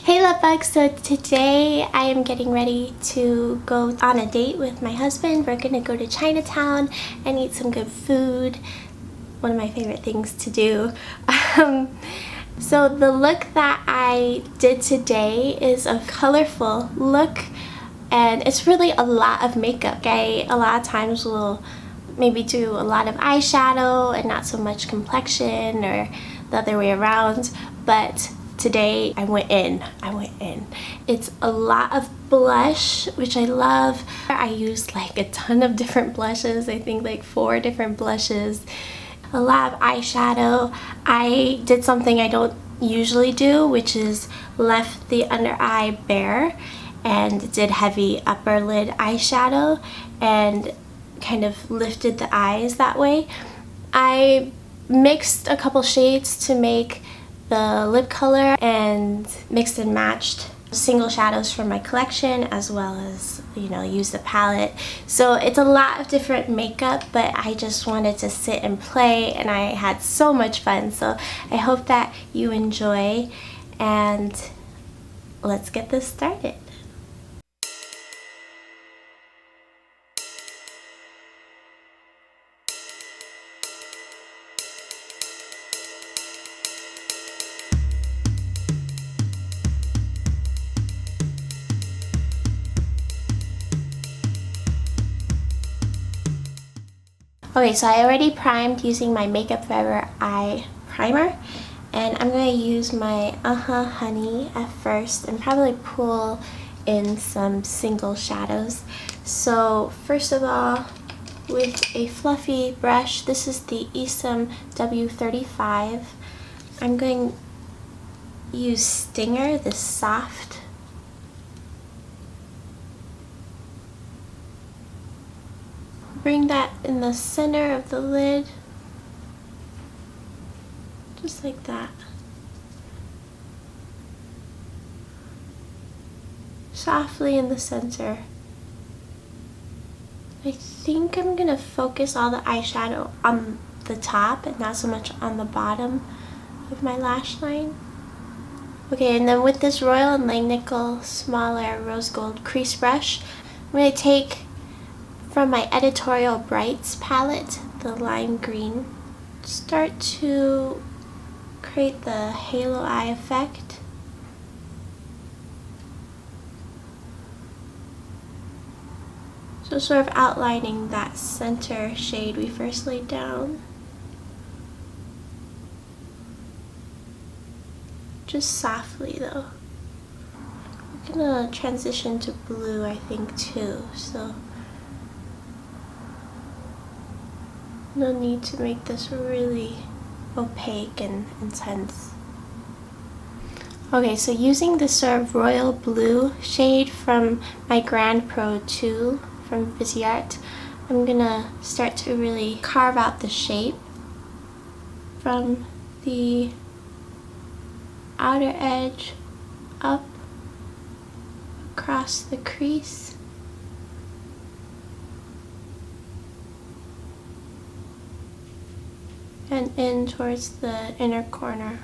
Hey love bugs, so today I am getting ready to go on a date with my husband. We're gonna go to Chinatown and eat some good food. One of my favorite things to do. So the look that I did today is a colorful look, and it's really a lot of makeup. I a lot of times will maybe do a lot of eyeshadow and not so much complexion, or the other way around, but today I went in. It's a lot of blush, which I love. I used like a ton of different blushes, I think like 4 different blushes, a lot of eyeshadow. I did something I don't usually do, which is left the under eye bare and did heavy upper lid eyeshadow and kind of lifted the eyes that way. I mixed a couple shades to make the lip color and mixed and matched single shadows from my collection, as well as, you know, use the palette. So it's a lot of different makeup, but I just wanted to sit and play, and I had so much fun. So I hope that you enjoy, and let's get this started. Okay, so I already primed using my Makeup Forever eye primer, and I'm going to use my Honey at first and probably pull in some single shadows. So first of all, with a fluffy brush, this is the Seafoam W35, I'm going to use Stinger, this soft. Bring that in the center of the lid, just like that. Softly in the center. I think I'm gonna focus all the eyeshadow on the top and not so much on the bottom of my lash line. Okay, and then with this Royal and Langnickel smaller rose gold crease brush, I'm gonna take from my Editorial Brights palette, the lime green, start to create the halo eye effect. So sort of outlining that center shade we first laid down. Just softly though. I'm gonna transition to blue, I think, too, so no need to make this really opaque and intense. Okay, so using this sort of royal blue shade from my Grand Pro 2 from Viseart, I'm gonna start to really carve out the shape from the outer edge up across the crease. And in towards the inner corner.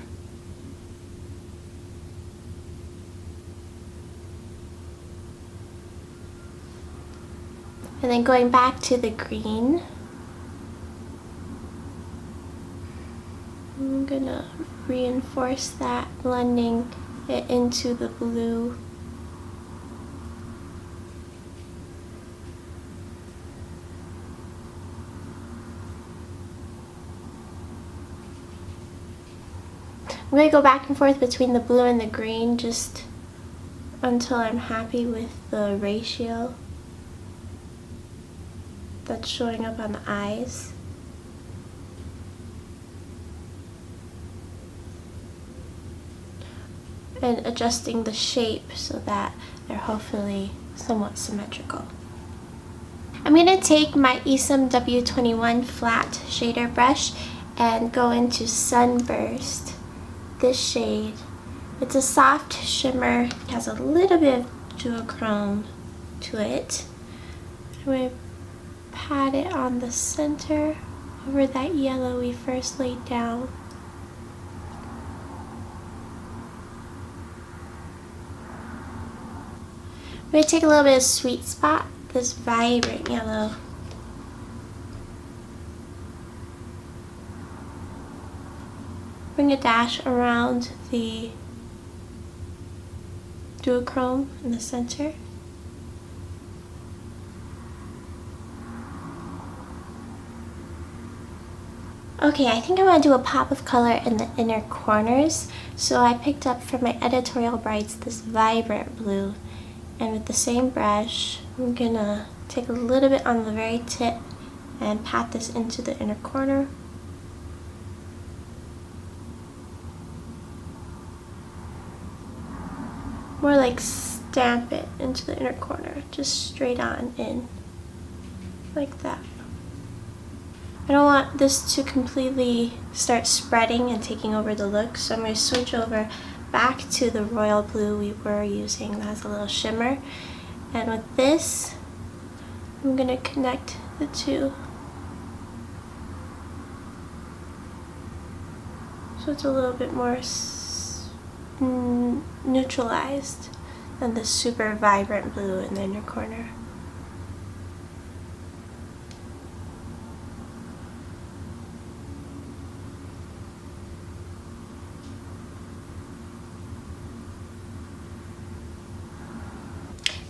And then going back to the green, I'm gonna reinforce that, blending it into the blue. I'm going to go back and forth between the blue and the green just until I'm happy with the ratio that's showing up on the eyes. And adjusting the shape so that they're hopefully somewhat symmetrical. I'm going to take my Seafoam W21 flat shader brush and go into Sunburst. This shade. It's a soft shimmer, it has a little bit of duochrome to it. I'm going to pat it on the center over that yellow we first laid down. I'm going to take a little bit of Sweet Spot, this vibrant yellow. Bring a dash around the duochrome in the center. Okay, I think I want to do a pop of color in the inner corners, so I picked up from my Editorial Brights this vibrant blue, and with the same brush I'm gonna take a little bit on the very tip and pat this into the inner corner. More like stamp it into the inner corner, just straight on in, like that. I don't want this to completely start spreading and taking over the look, so I'm going to switch over back to the royal blue we were using that has a little shimmer. And with this, I'm going to connect the two. So it's a little bit more neutralized than the super vibrant blue in the inner corner.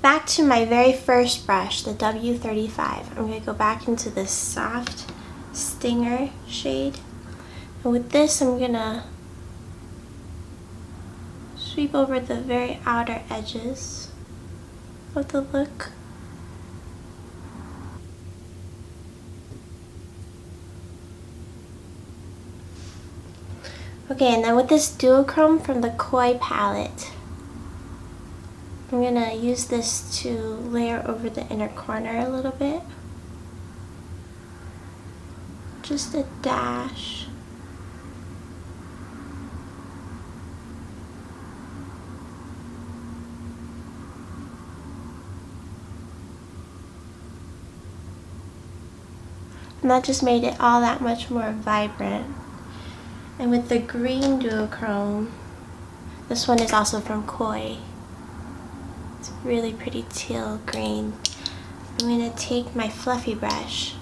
Back to my very first brush, the W35. I'm going to go back into this soft Stinger shade. And with this, I'm going to sweep over the very outer edges of the look. Okay, and then with this duochrome from the Koi palette, I'm going to use this to layer over the inner corner a little bit. Just a dash. And that just made it all that much more vibrant. And with the green duochrome, this one is also from Koi. It's really pretty teal green. I'm going to take my fluffy brush.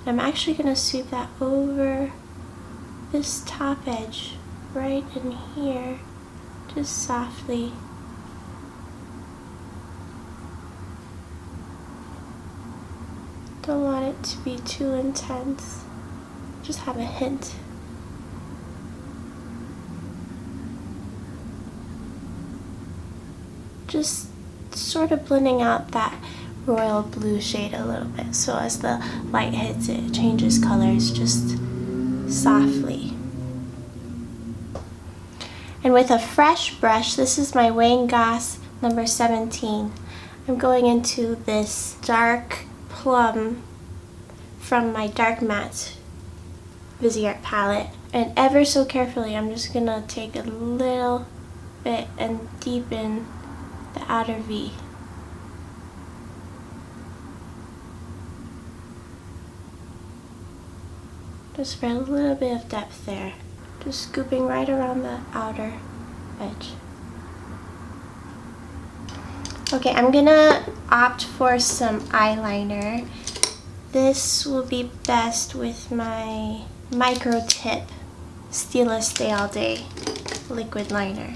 I'm actually going to sweep that over this top edge right in here, just softly. Don't want it to be too intense. Just have a hint. Just sort of blending out that royal blue shade a little bit, so as the light hits it, it changes colors just softly. And with a fresh brush, this is my Wayne Goss number 17. I'm going into this dark plum from my Dark Matte Viseart palette, and ever so carefully I'm just gonna take a little bit and deepen the outer V. Just for a little bit of depth there. Just scooping right around the outer edge. Okay, I'm gonna opt for some eyeliner. This will be best with my Micro Tip Stila Stay All Day liquid liner.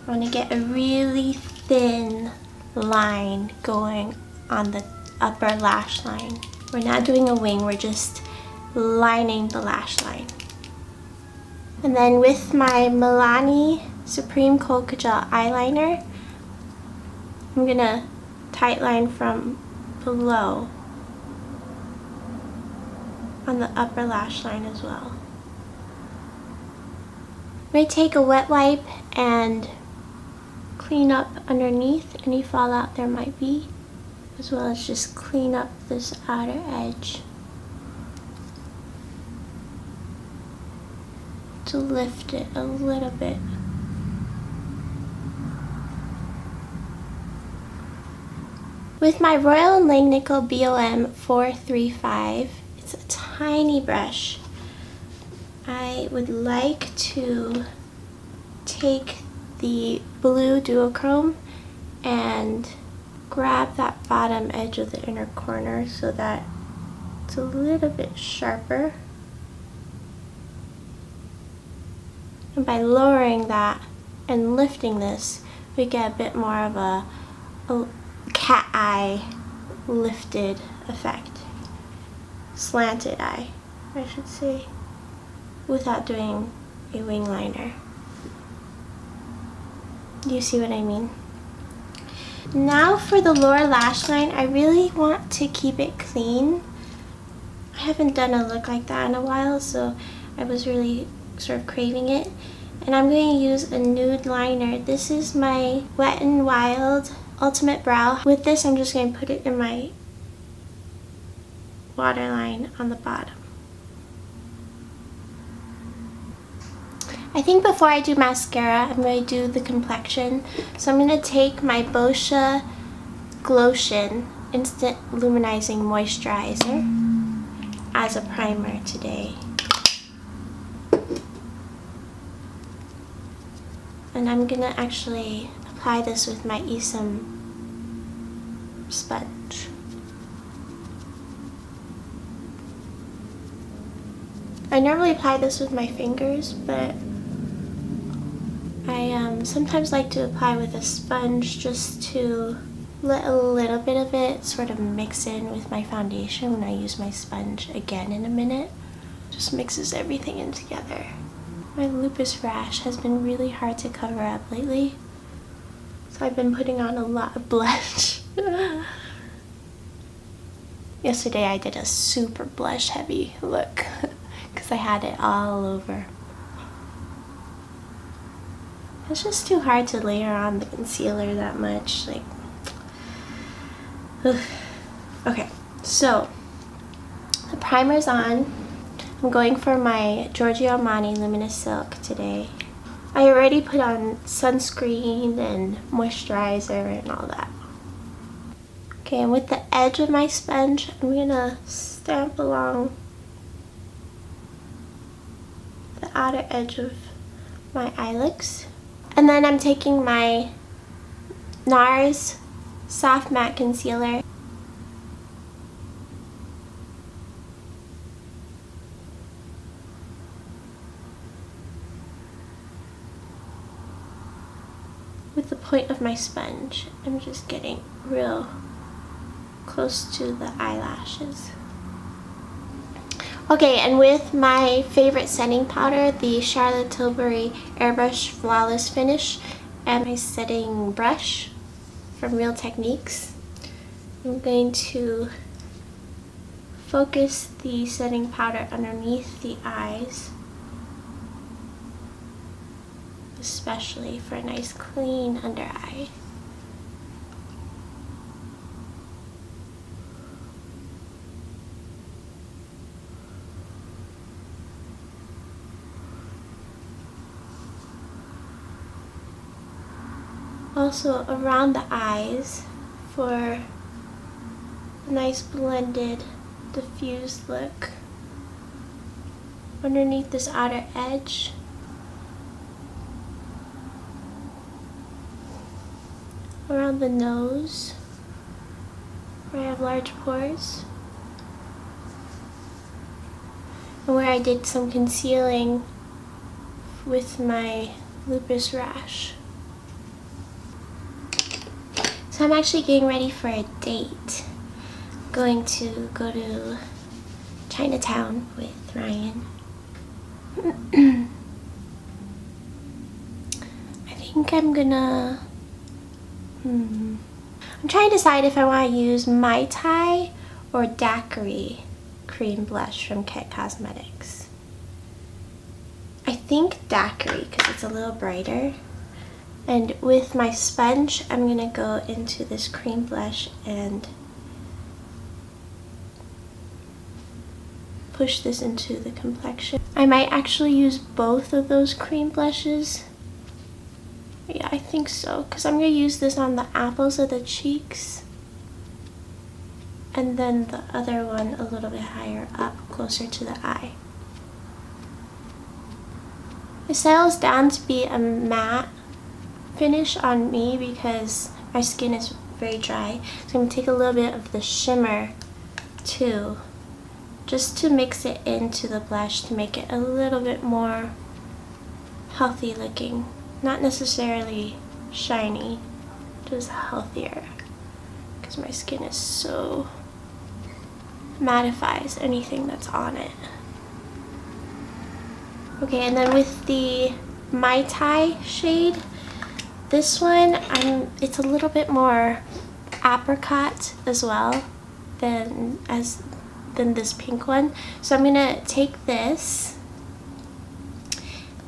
I want to get a really thin line going on the upper lash line. We're not doing a wing, we're just lining the lash line. And then with my Milani Supreme Cocoa Gel eyeliner, I'm gonna tight line from below on the upper lash line as well. I'm going to take a wet wipe and clean up underneath any fallout there might be, as well as just clean up this outer edge to lift it a little bit. With my Royal & Langnickel BOM 435, it's a tiny brush. I would like to take the blue duochrome and grab that bottom edge of the inner corner so that it's a little bit sharper. And by lowering that and lifting this, we get a bit more of a cat eye lifted effect. Slanted eye, I should say, without doing a wing liner. You see what I mean? Now for the lower lash line, I really want to keep it clean. I haven't done a look like that in a while, so I was really sort of craving it. And I'm going to use a nude liner. This is my Wet n Wild Ultimate Brow. With this, I'm just going to put it in my waterline on the bottom. I think before I do mascara, I'm going to do the complexion. So I'm going to take my Boscia Glotion Instant Luminizing Moisturizer as a primer today. And I'm going to actually apply this with my Seafoam sponge. I normally apply this with my fingers, but I sometimes like to apply with a sponge just to let a little bit of it sort of mix in with my foundation when I use my sponge again in a minute. Just mixes everything in together. My lupus rash has been really hard to cover up lately, so I've been putting on a lot of blush. Yesterday I did a super blush heavy look because I had it all over. It's just too hard to layer on the concealer that much. Like, okay, so the primer's on. I'm going for my Giorgio Armani Luminous Silk today. I already put on sunscreen and moisturizer and all that. Okay, and with the edge of my sponge, I'm gonna stamp along the outer edge of my eyelids. And then I'm taking my NARS Soft Matte Concealer. With the point of my sponge, I'm just getting real close to the eyelashes. Okay, and with my favorite setting powder, the Charlotte Tilbury Airbrush Flawless Finish, and my setting brush from Real Techniques, I'm going to focus the setting powder underneath the eyes, especially for a nice clean under eye. Also around the eyes for a nice blended, diffused look. Underneath this outer edge. Around the nose, where I have large pores. And where I did some concealing with my lupus rash. So I'm actually getting ready for a date. I'm going to go to Chinatown with Ryan. I think I'm gonna... I'm trying to decide if I want to use Mai Tai or Daiquiri cream blush from Kit Cosmetics. I think Daiquiri because it's a little brighter. And with my sponge, I'm going to go into this cream blush and push this into the complexion. I might actually use both of those cream blushes. Yeah, I think so, because I'm going to use this on the apples of the cheeks. And then the other one a little bit higher up, closer to the eye. It settles down to be a matte finish on me because my skin is very dry. So I'm going to take a little bit of the shimmer too, just to mix it into the blush to make it a little bit more healthy looking. Not necessarily shiny, just healthier, because my skin is so mattifies anything that's on it. Okay, and then with the Mai Tai shade, this one, it's a little bit more apricot as well than this pink one. So I'm gonna take this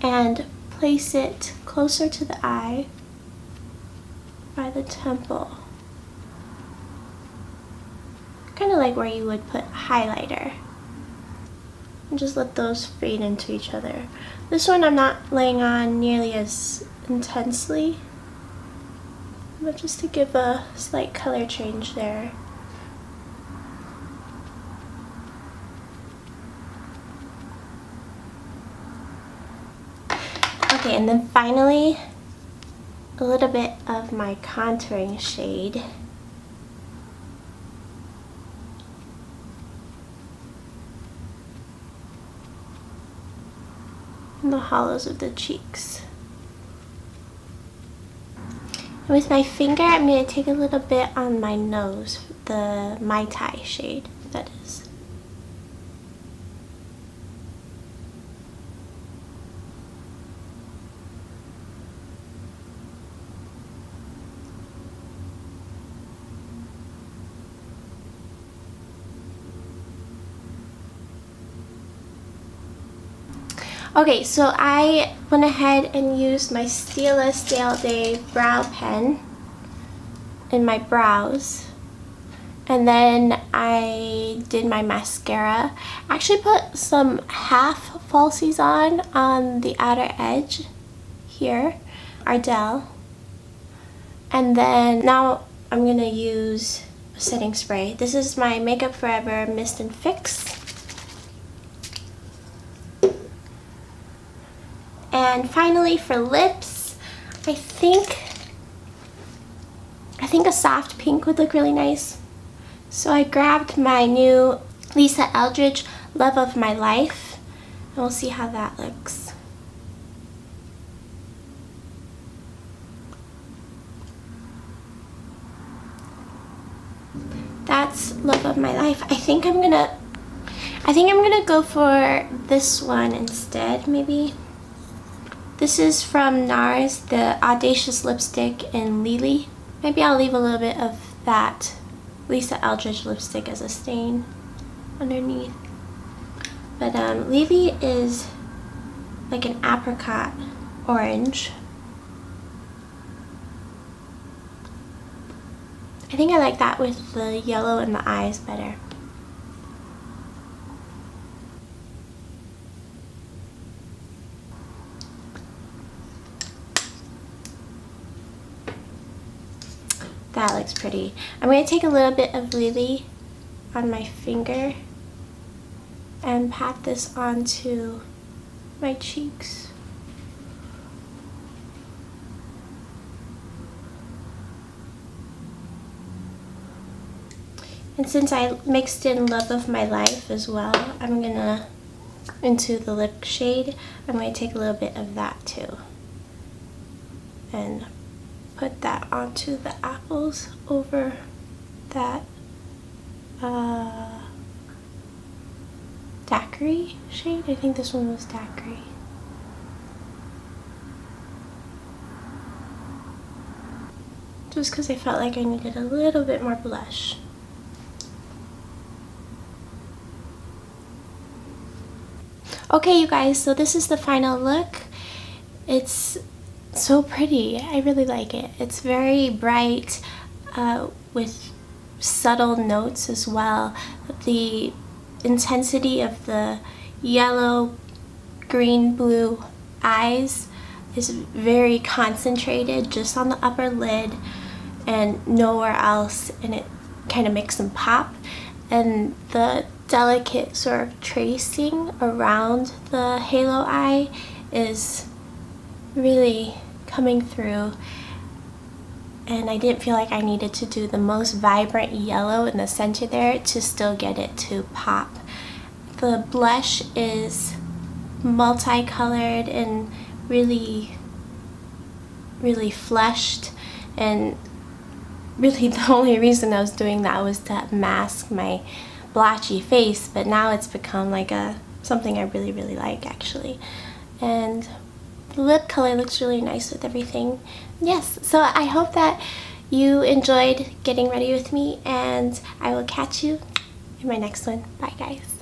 and place it closer to the eye by the temple. Kind of like where you would put highlighter. And just let those fade into each other. This one I'm not laying on nearly as intensely, but just to give a slight color change there. Okay, and then finally, a little bit of my contouring shade. In the hollows of the cheeks. And with my finger, I'm going to take a little bit on my nose, the Mai Tai shade, that is. Okay, so I went ahead and used my Stila Stale Day brow pen in my brows. And then I did my mascara. I actually put some half falsies on the outer edge here, Ardell. And then now I'm gonna use a setting spray. This is my Makeup Forever Mist and Fix. And finally for lips, I think a soft pink would look really nice. So I grabbed my new Lisa Eldridge Love of My Life, and we'll see how that looks. That's Love of My Life. I think I'm gonna go for this one instead, maybe. This is from NARS, the Audacious Lipstick in Lily. Maybe I'll leave a little bit of that Lisa Eldridge lipstick as a stain underneath. But Lily is like an apricot orange. I think I like that with the yellow in the eyes better. That looks pretty. I'm going to take a little bit of Lily on my finger and pat this onto my cheeks. And since I mixed in Love of My Life as well, I'm gonna, into the lip shade, I'm going to take a little bit of that too. And put that onto the apples over that daiquiri shade. I think this one was daiquiri. Just because I felt like I needed a little bit more blush. Okay, you guys, so this is the final look. It's so pretty. I really like it. It's very bright with subtle notes as well. The intensity of the yellow, green, blue eyes is very concentrated just on the upper lid and nowhere else, and it kind of makes them pop. And the delicate sort of tracing around the halo eye is really coming through. and I didn't feel like I needed to do the most vibrant yellow in the center there to still get it to pop. The blush is multicolored and really flushed, and really the only reason I was doing that was to mask my blotchy face, but now it's become like something I really like actually. And the lip color looks really nice with everything. Yes, so I hope that you enjoyed getting ready with me, and I will catch you in my next one. Bye guys.